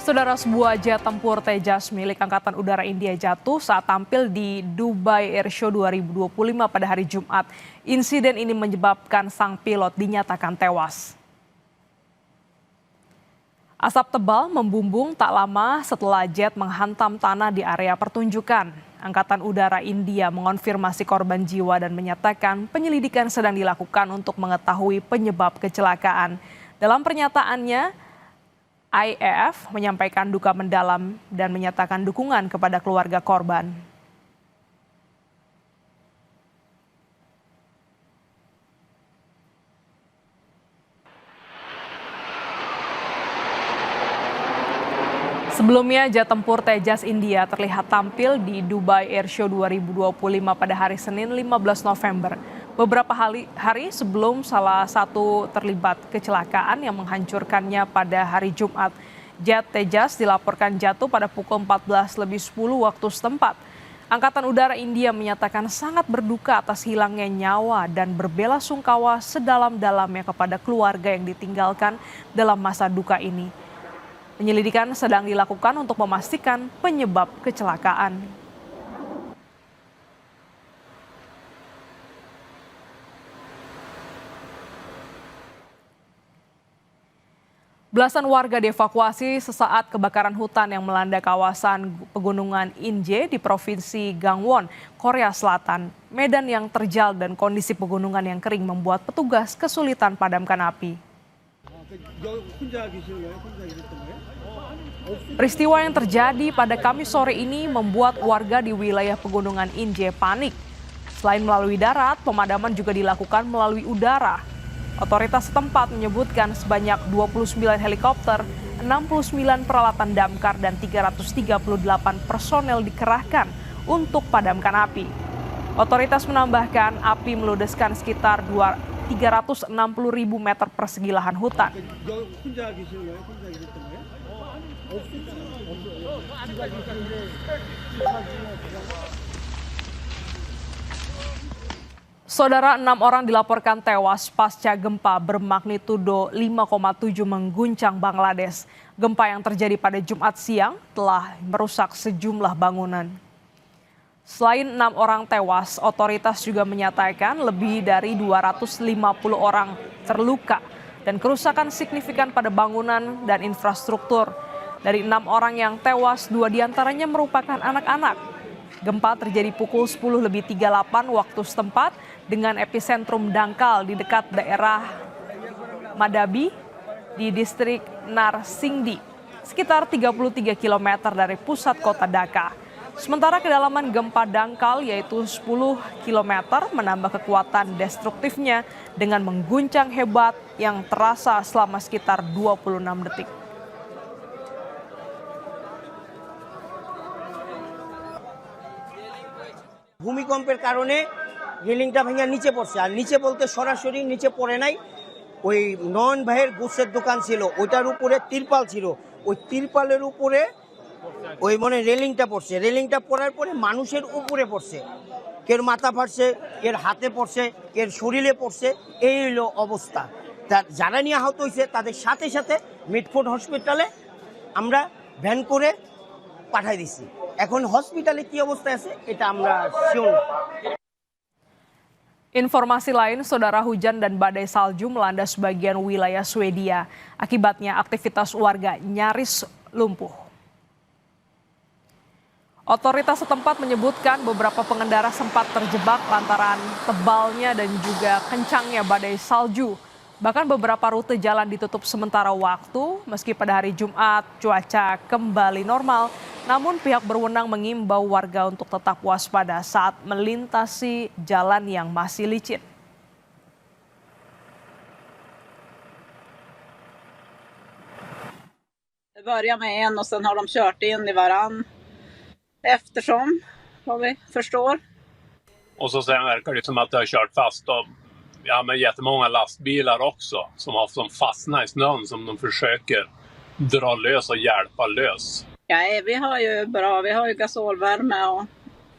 Saudara, sebuah jet tempur Tejas milik Angkatan Udara India jatuh saat tampil di Dubai Airshow 2025 pada hari Jumat. Insiden ini menyebabkan sang pilot dinyatakan tewas. Asap tebal membumbung tak lama setelah jet menghantam tanah di area pertunjukan. Angkatan Udara India mengonfirmasi korban jiwa dan menyatakan penyelidikan sedang dilakukan untuk mengetahui penyebab kecelakaan. Dalam pernyataannya, IAF menyampaikan duka mendalam dan menyatakan dukungan kepada keluarga korban. Sebelumnya, jet tempur Tejas India terlihat tampil di Dubai Airshow 2025 pada hari Senin 15 November. Beberapa hari sebelum salah satu terlibat kecelakaan yang menghancurkannya pada hari Jumat. Jet Tejas dilaporkan jatuh pada pukul 14.10 waktu setempat. Angkatan Udara India menyatakan sangat berduka atas hilangnya nyawa dan berbelasungkawa sedalam-dalamnya kepada keluarga yang ditinggalkan dalam masa duka ini. Penyelidikan sedang dilakukan untuk memastikan penyebab kecelakaan. Belasan warga dievakuasi sesaat kebakaran hutan yang melanda kawasan pegunungan Inje di Provinsi Gangwon, Korea Selatan. Medan yang terjal dan kondisi pegunungan yang kering membuat petugas kesulitan padamkan api. Peristiwa yang terjadi pada Kamis sore ini membuat warga di wilayah pegunungan Inje panik. Selain melalui darat, pemadaman juga dilakukan melalui udara. Otoritas setempat menyebutkan sebanyak 29 helikopter, 69 peralatan damkar, dan 338 personel dikerahkan untuk padamkan api. Otoritas menambahkan api meludeskan sekitar 360.000 meter persegi lahan hutan. Saudara, 6 orang dilaporkan tewas pasca gempa bermagnitudo 5,7 mengguncang Bangladesh. Gempa yang terjadi pada Jumat siang telah merusak sejumlah bangunan. Selain 6 orang tewas, otoritas juga menyatakan lebih dari 250 orang terluka dan kerusakan signifikan pada bangunan dan infrastruktur. Dari 6 orang yang tewas, 2 diantaranya merupakan anak-anak. Gempa terjadi pukul 10.38 waktu setempat dengan epicentrum dangkal di dekat daerah Madabi di distrik Narsingdi, sekitar 33 km dari pusat kota Dhaka. Sementara kedalaman gempa dangkal yaitu 10 km menambah kekuatan destruktifnya dengan mengguncang hebat yang terasa selama sekitar 26 detik. ভূমিকম্পের কারণে রেলিংটা ভেঙে নিচে পড়ছে, আর নিচে বলতে সরাসরি নিচে পড়ে নাই। ওই নয়ন ভাইয়ের গোছের দোকান ছিল, ওইটার উপরে তিরপাল ছিল, ওই তিরপালের উপরে ওই মানে রেলিংটা পড়ছে। রেলিংটা পড়ার পরে মানুষের উপরে পড়ছে, কের মাথা ফাটছে, কের হাতে পড়ছে, কের শরীরে পড়ছে। এই হলো অবস্থা। যারা নিয়ে আহত হয়েছে তাদের সাথে সাথে মিটফোর্ড হসপিটালে আমরা ভ্যান করে পাঠাই দিছি। এখন হসপিটালে কি অবস্থা আছে এটা আমরা শিওর না। Informasi lain, saudara, hujan dan badai salju melanda sebagian wilayah Swedia. Akibatnya aktivitas warga nyaris lumpuh. Otoritas setempat menyebutkan beberapa pengendara sempat terjebak lantaran tebalnya dan juga kencangnya badai salju. Bahkan beberapa rute jalan ditutup sementara waktu, meski pada hari Jumat cuaca kembali normal. Namun pihak berwenang mengimbau warga untuk tetap waspada saat melintasi jalan yang masih licin. Det börjar med en och sen har de kört in i varann eftersom, vad vi förstår. Och så sen verkar det som att det har kört fast och men jättemånga lastbilar också som fastnar i snön som de försöker dra lös och hjälpa lös. Ja, vi har ju bra, vi har ju gasolvärme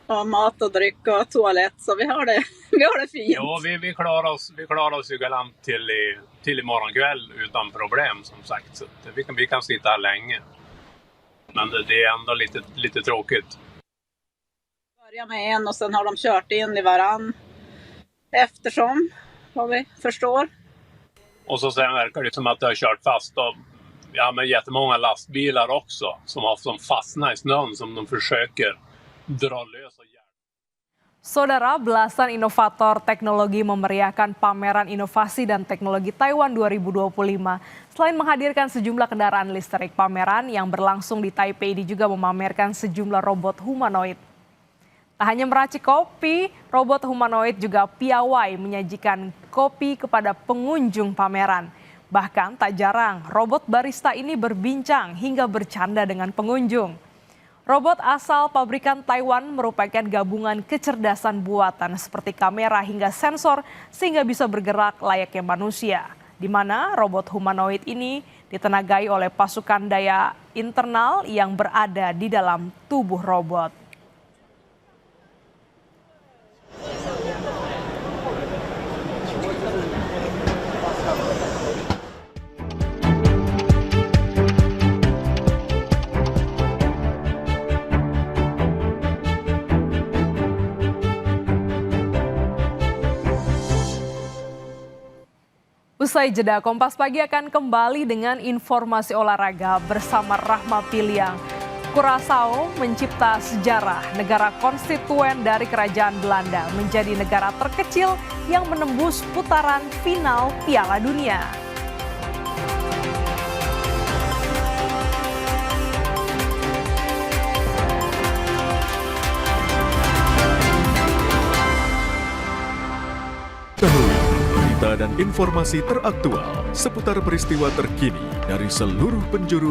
och mat och dryck och toalett, så vi har det fint. Ja, vi klarar oss ju galant till imorgon kväll utan problem som sagt. Så vi kan sitta här länge. Men det är ändå lite tråkigt. Börja med en och sen har de kört in i varann. Eftersom, vad vi förstår. Och så sen verkar det som att det har kört fast men jättemånga lastbilar också som fastnar i snön som de försöker dra lös och hjälpa. Saudara, belasan inovator teknologi memeriahkan pameran inovasi dan teknologi Taiwan 2025. Selain menghadirkan sejumlah kendaraan listrik, pameran yang berlangsung di Taipei ini juga memamerkan sejumlah robot humanoid. Tak hanya meracik kopi, robot humanoid juga piawai menyajikan kopi kepada pengunjung pameran. Bahkan tak jarang robot barista ini berbincang hingga bercanda dengan pengunjung. Robot asal pabrikan Taiwan merupakan gabungan kecerdasan buatan seperti kamera hingga sensor sehingga bisa bergerak layaknya manusia. Di mana robot humanoid ini ditenagai oleh pasukan daya internal yang berada di dalam tubuh robot. Usai jeda, Kompas Pagi akan kembali dengan informasi olahraga bersama Rahma Piliang. Curaçao mencipta sejarah negara konstituen dari kerajaan Belanda menjadi negara terkecil yang menembus putaran final Piala Dunia. Berita dan informasi teraktual seputar peristiwa terkini dari seluruh penjuru